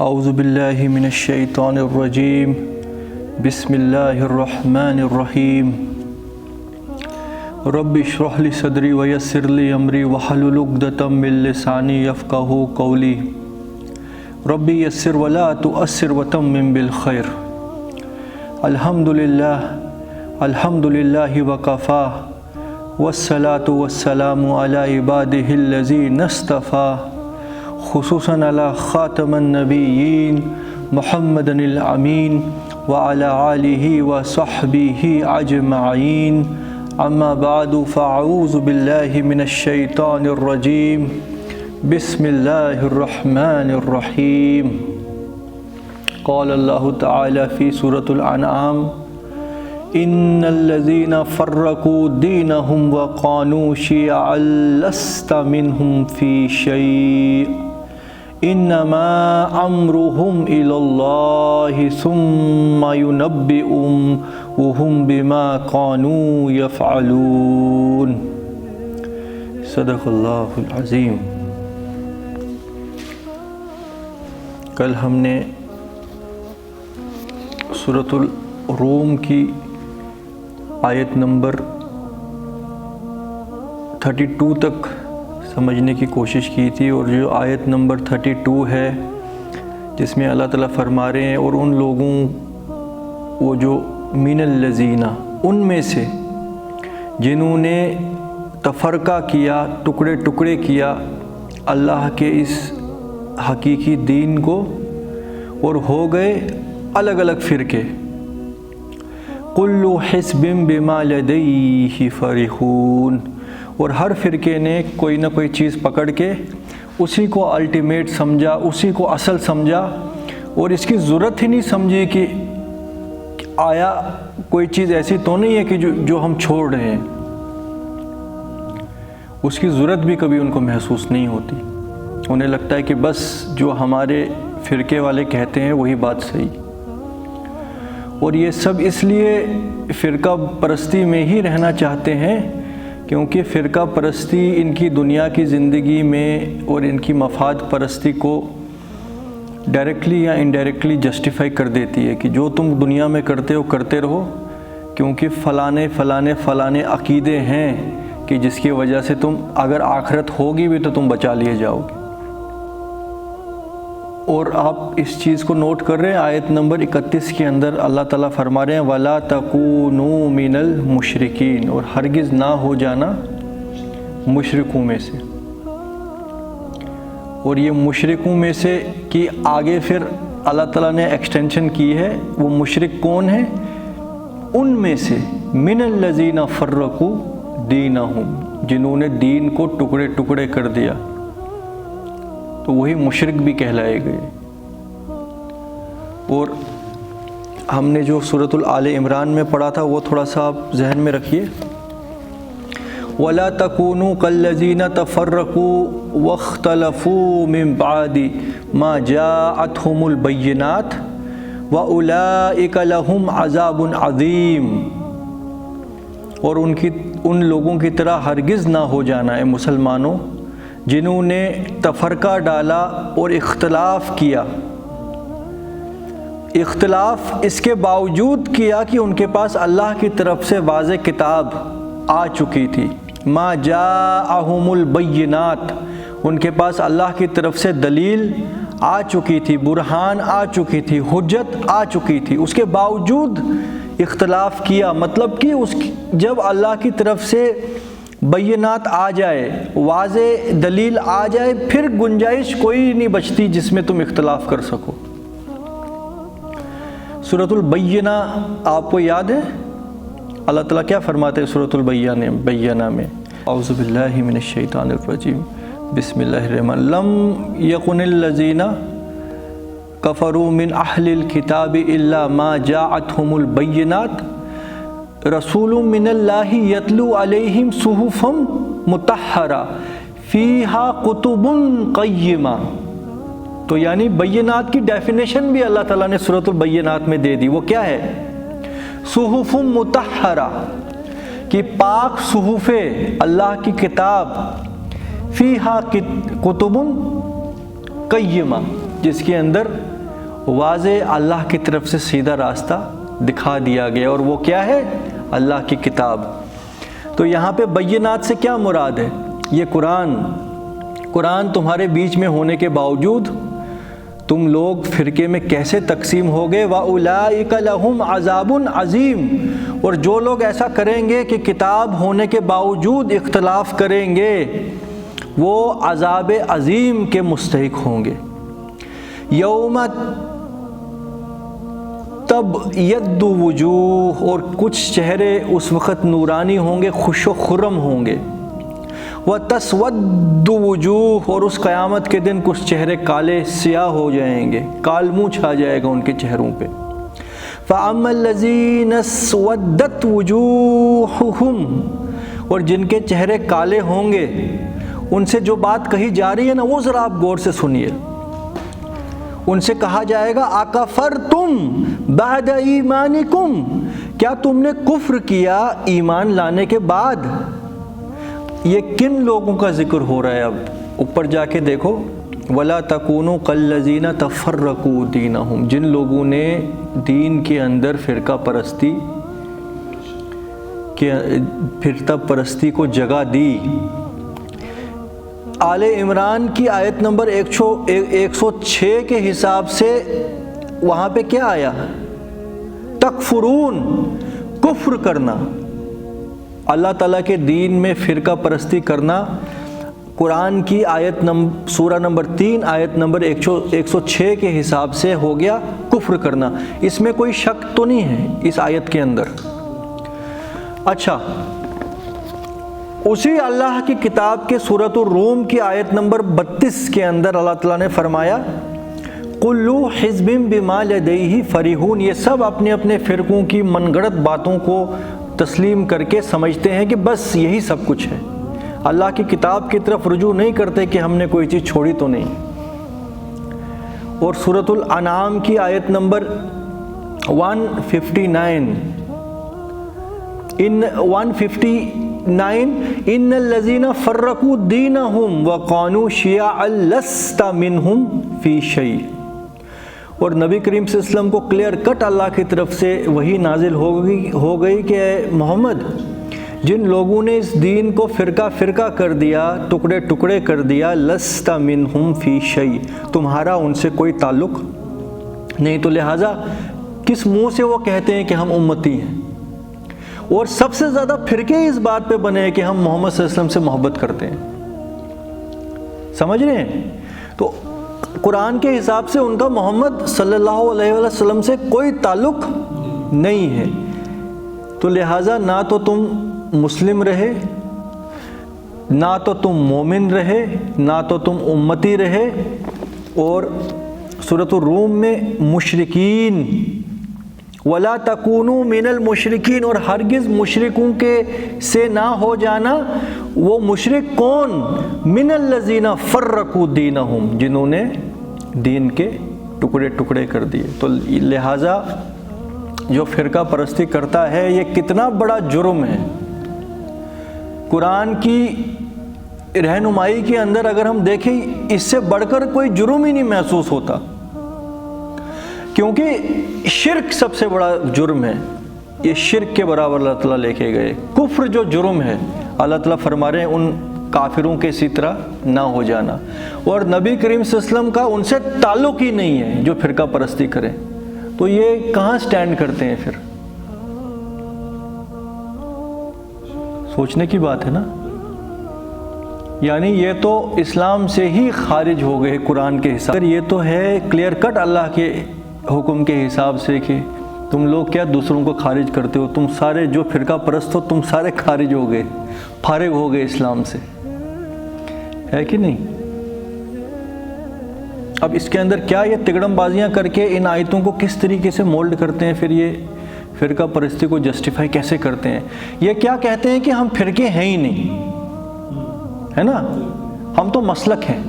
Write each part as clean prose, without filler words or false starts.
اعوذ باللہ من الشیطان الرجیم بسم اللہ الرحمن الرحیم رب اشرح لی صدری ویسر لی امری واحلل عقدۃ من لسانی یفقہوا قولی رب یسر ولا تؤثر وتمم بالخیر۔ الحمدللہ وکفیٰ والصلاة والسلام علی عبادہ الذین اصطفیٰ خصوصاً علی خاتم النبیین محمد الامین وعلی آلہ وصحبہ اجمعین، اما بعد فاعوذ باللہ من الشیطان الرجیم بسم اللہ الرحمن الرحیم۔ قال اللہ تعالی فی سورۃ الانعام ان الذین فرقوا دینہم وقالوا شیعا لست منہم فی شیء انما امرهم الی اللہ ثم ینبئهم بما كانوا یفعلون۔ صدق اللہ العظیم۔ کل ہم نے سورۃ الروم کی آیت نمبر 32 تک سمجھنے کی کوشش کی تھی، اور جو آیت نمبر 32 ہے جس میں اللہ تعالیٰ فرما رہے ہیں اور ان لوگوں وہ جو من الذین ان میں سے جنہوں نے تفرقہ کیا، ٹکڑے ٹکڑے کیا اللہ کے اس حقیقی دین کو اور ہو گئے الگ الگ فرقے۔ کل حزب بما لدیہ فرحون، اور ہر فرقے نے کوئی نہ کوئی چیز پکڑ کے اسی کو الٹیمیٹ سمجھا، اسی کو اصل سمجھا، اور اس کی ضرورت ہی نہیں سمجھی کہ آیا کوئی چیز ایسی تو نہیں ہے کہ جو ہم چھوڑ رہے ہیں، اس کی ضرورت بھی کبھی ان کو محسوس نہیں ہوتی۔ انہیں لگتا ہے کہ بس جو ہمارے فرقے والے کہتے ہیں وہی بات صحیح، اور یہ سب اس لیے فرقہ پرستی میں ہی رہنا چاہتے ہیں کیونکہ فرقہ پرستی ان کی دنیا کی زندگی میں اور ان کی مفاد پرستی کو ڈائریکٹلی یا انڈائریکٹلی جسٹیفائی کر دیتی ہے کہ جو تم دنیا میں کرتے ہو کرتے رہو، کیونکہ فلانے عقیدے ہیں کہ جس کی وجہ سے تم اگر آخرت ہوگی بھی تو تم بچا لیے جاؤ گے۔ اور آپ اس چیز کو نوٹ کر رہے ہیں، آیت نمبر 31 کے اندر اللہ تعالیٰ فرما رہے ہیں وَلَا تَكُونُوا مِنَ الْمُشْرِكِينَ، اور ہرگز نہ ہو جانا مشرکوں میں سے۔ اور یہ مشرکوں میں سے کی آگے پھر اللہ تعالیٰ نے ایکسٹینشن کی ہے، وہ مشرک کون ہیں؟ ان میں سے مِنَ الَّذِينَ فَرَّقُوا دِينَهُمْ، جنہوں نے دین کو ٹکڑے ٹکڑے کر دیا، تو وہی مشرک بھی کہلائے گئے۔ اور ہم نے جو سورۃ آل عمران میں پڑھا تھا وہ تھوڑا سا آپ ذہن میں رکھیے۔ وَلَا تَكُونُوا كَالَّذِينَ تَفَرَّقُوا وَاخْتَلَفُوا مِن بَعْدِ مَا جَاءَتْهُمُ الْبَيِّنَاتُ وَأُولَئِكَ لَهُمْ عَذَابٌ عَظِيمٌ، اور ان لوگوں کی طرح ہرگز نہ ہو جانا ہے مسلمانوں جنہوں نے تفرقہ ڈالا اور اختلاف کیا، اختلاف اس کے باوجود کیا کہ ان کے پاس اللہ کی طرف سے واضح کتاب آ چکی تھی، ما جاءہم البینات، ان کے پاس اللہ کی طرف سے دلیل آ چکی تھی، برہان آ چکی تھی، حجت آ چکی تھی، اس کے باوجود اختلاف کیا۔ مطلب کہ جب اللہ کی طرف سے بینات آ جائے، واضح دلیل آ جائے، پھر گنجائش کوئی نہیں بچتی جس میں تم اختلاف کر سکو۔ سورۃ البینہ آپ کو یاد ہے اللہ تعالیٰ کیا فرماتے ہیں سورۃ البینہ میں؟ اعوذ باللہ من الشیطان الرجیم بسم اللہ الرحمن لم یکن الذین کفروا من اہل الکتاب الا ما جاءتهم البینات رسول من اللہ یتلو علیہم صحفا مطہرہ فیہا کتب قیمہ۔ تو یعنی بینات کی ڈیفینیشن بھی اللہ تعالیٰ نے سورۃ البینات میں دے دی۔ وہ کیا ہے؟ صحف مطہرہ، کہ پاک صحف اللہ کی کتاب، فیہا کتب قیمہ، جس کے اندر واضح اللہ کی طرف سے سیدھا راستہ دکھا دیا گیا، اور وہ کیا ہے؟ اللہ کی کتاب۔ تو یہاں پہ بینات سے کیا مراد ہے؟ یہ قرآن تمہارے بیچ میں ہونے کے باوجود تم لوگ فرقے میں کیسے تقسیم ہو گئے؟ وَأُولَٰئِكَ لَهُمْ عَذَابٌ عَظِيمٌ، اور جو لوگ ایسا کریں گے کہ کتاب ہونے کے باوجود اختلاف کریں گے، وہ عذاب عظیم کے مستحق ہوں گے۔ یوم تبیض وجوہ، اور کچھ چہرے اس وقت نورانی ہوں گے، خوش و خرم ہوں گے۔ وَتَسْوَدُّ وُجُوهٌ، اور اس قیامت کے دن کچھ چہرے کالے سیاہ ہو جائیں گے، کال منہ چھا جائے گا ان کے چہروں پہ۔ فَأَمَّا الَّذِينَ اسْوَدَّتْ وُجُوهُهُمْ، اور جن کے چہرے کالے ہوں گے ان سے جو بات کہی جا رہی ہے نا، وہ ذرا آپ غور سے سنیے۔ ان سے کہا جائے گا اَکَفَرْتُمْ بَعْدَ ایمانکم، کیا تم نے کفر کیا ایمان لانے کے بعد؟ یہ کن لوگوں کا ذکر ہو رہا ہے؟ اب اوپر جا کے دیکھو، وَلَا تَكُونُوا كَالَّذِينَ تَفَرَّقُوا دِينَهُمْ، جن لوگوں نے دین کے اندر فرقہ پرستی کو جگہ دی۔ آل عمران کی آیت نمبر 106 کے حساب سے وہاں پہ کیا آیا؟ تکفرون، کفر کرنا، اللہ تعالیٰ کے دین میں فرقہ پرستی کرنا۔ قرآن کی سورہ نمبر 3 آیت نمبر 106 کے حساب سے ہو گیا کفر کرنا، اس میں کوئی شک تو نہیں ہے اس آیت کے اندر۔ اچھا، اسی اللہ کی کتاب کے سورۃ الروم کی آیت نمبر 32 کے اندر اللہ تعالیٰ نے فرمایا کُلُّ حِزْبٍ بِمَا لَدَيْهِ فَرِحُونَ، یہ سب اپنے اپنے فرقوں کی من گھڑت باتوں کو تسلیم کر کے سمجھتے ہیں کہ بس یہی سب کچھ ہے، اللہ کی کتاب کی طرف رجوع نہیں کرتے کہ ہم نے کوئی چیز چھوڑی تو نہیں۔ اور سورۃ الانعام کی آیت نمبر 159 ان الذین فرقوا دینہم وقالوا شیعا لست منہم فی شیء، اور نبی کریم صلی اللہ علیہ وسلم کو کلیئر کٹ اللہ کی طرف سے وہی نازل ہو گئی کہ اے محمد، جن لوگوں نے اس دین کو فرقہ کر دیا، ٹکڑے ٹکڑے کر دیا، لست منہم فی شیء، تمہارا ان سے کوئی تعلق نہیں، تو لہٰذا کس منہ سے وہ کہتے ہیں کہ ہم امتی ہیں؟ اور سب سے زیادہ فرقے اس بات پہ بنے ہیں کہ ہم محمد صلی اللہ علیہ وسلم سے محبت کرتے ہیں، سمجھ رہے ہیں؟ تو قرآن کے حساب سے ان کا محمد صلی اللہ علیہ وسلم سے کوئی تعلق نہیں ہے، تو لہٰذا نہ تو تم مسلم رہے، نہ تو تم مومن رہے، نہ تو تم امتی رہے۔ اور سورۃ الروم میں مشرکین وَلَا تَكُونُوا مِنَ الْمُشْرِكِينَ، اور ہرگز مشرکوں کے سے نہ ہو جانا۔ وہ مشرک کون؟ مِنَ الَّذِينَ فَرَّقُوا دِينَهُمْ، جنہوں نے دین کے ٹکڑے ٹکڑے کر دیے۔ تو لہٰذا جو فرقہ پرستی کرتا ہے یہ کتنا بڑا جرم ہے۔ قرآن کی رہنمائی کے اندر اگر ہم دیکھیں، اس سے بڑھ کر کوئی جرم ہی نہیں محسوس ہوتا، کیونکہ شرک سب سے بڑا جرم ہے، یہ شرک کے برابر اللہ تعالیٰ لے کے گئے۔ کفر جو جرم ہے، اللہ تعالیٰ فرما رہے ہیں ان کافروں کے اسی طرح نہ ہو جانا، اور نبی کریم صلی اللہ علیہ وسلم کا ان سے تعلق ہی نہیں ہے جو فرقہ پرستی کرے، تو یہ کہاں سٹینڈ کرتے ہیں پھر؟ سوچنے کی بات ہے نا، یعنی یہ تو اسلام سے ہی خارج ہو گئے قرآن کے حساب سے۔ یہ تو ہے کلیئر کٹ اللہ کے حکم کے حساب سے کہ تم لوگ کیا دوسروں کو خارج کرتے ہو، تم سارے جو فرقہ پرست ہو تم سارے خارج ہو گئے، فارغ ہو گئے اسلام سے، ہے کہ نہیں؟ اب اس کے اندر کیا یہ تگڑم بازیاں کر کے ان آیتوں کو کس طریقے سے مولڈ کرتے ہیں، پھر یہ فرقہ پرستی کو جسٹیفائی کیسے کرتے ہیں؟ یہ کیا کہتے ہیں کہ ہم فرقے ہیں ہی نہیں، ہے نا، ہم تو مسلک ہیں،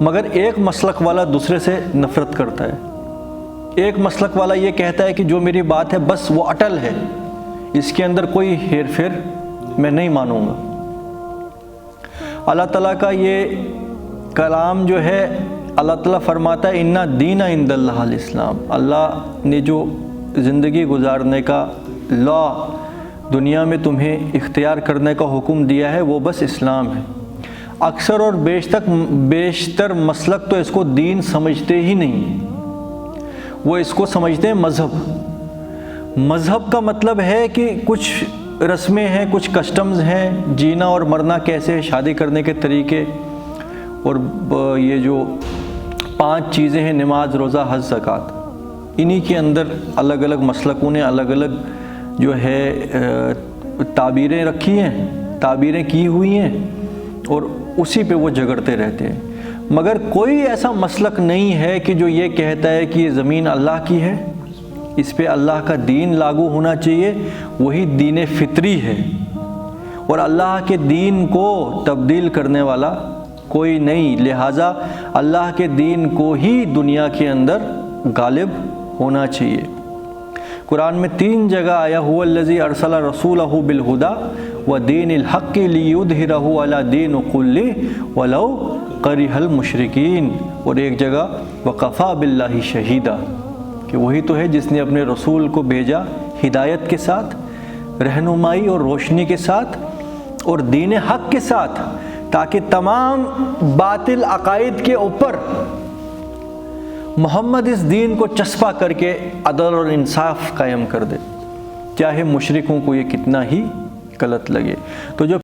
مگر ایک مسلک والا دوسرے سے نفرت کرتا ہے۔ ایک مسلک والا یہ کہتا ہے کہ جو میری بات ہے بس وہ اٹل ہے، اس کے اندر کوئی ہیر پھیر میں نہیں مانوں گا۔ اللہ تعالیٰ کا یہ کلام جو ہے اللہ تعالیٰ فرماتا ہے اِنَّ الدِّینَ عِندَ اللہِ الاسلام، اللہ نے جو زندگی گزارنے کا لا دنیا میں تمہیں اختیار کرنے کا حکم دیا ہے وہ بس اسلام ہے۔ اکثر اور بیشتر مسلک تو اس کو دین سمجھتے ہی نہیں، وہ اس کو سمجھتے ہیں مذہب۔ مذہب کا مطلب ہے کہ کچھ رسمیں ہیں، کچھ کسٹمز ہیں، جینا اور مرنا کیسے ہے، شادی کرنے کے طریقے، اور یہ جو 5 چیزیں ہیں نماز، روزہ، حج، زکوٰۃ، انہی کے اندر الگ الگ مسلکوں نے الگ الگ جو ہے تعبیریں رکھی ہیں، تعبیریں کی ہوئی ہیں، اور اسی پہ وہ جھگڑتے رہتے ہیں۔ مگر کوئی ایسا مسلک نہیں ہے کہ جو یہ کہتا ہے کہ یہ زمین اللہ کی ہے، اس پہ اللہ کا دین لاگو ہونا چاہیے، وہی دین فطری ہے، اور اللہ کے دین کو تبدیل کرنے والا کوئی نہیں، لہٰذا اللہ کے دین کو ہی دنیا کے اندر غالب ہونا چاہیے۔ قرآن میں 3 جگہ آیا هو الذی ارسل رسولہ بالہدی ودین الحق لیظہرہ علی دین کلہ ولو کرہ المشرکین، اور ایک جگہ وکفیٰ باللہ شہیدا، کہ وہی تو ہے جس نے اپنے رسول کو بھیجا ہدایت کے ساتھ، رہنمائی اور روشنی کے ساتھ، اور دین حق کے ساتھ، تاکہ تمام باطل عقائد کے اوپر محمد اس دین کو چسپاں کر کے عدل اور انصاف قائم کر دے، چاہے مشرکوں کو یہ کتنا ہی غلط لگے۔ تو جو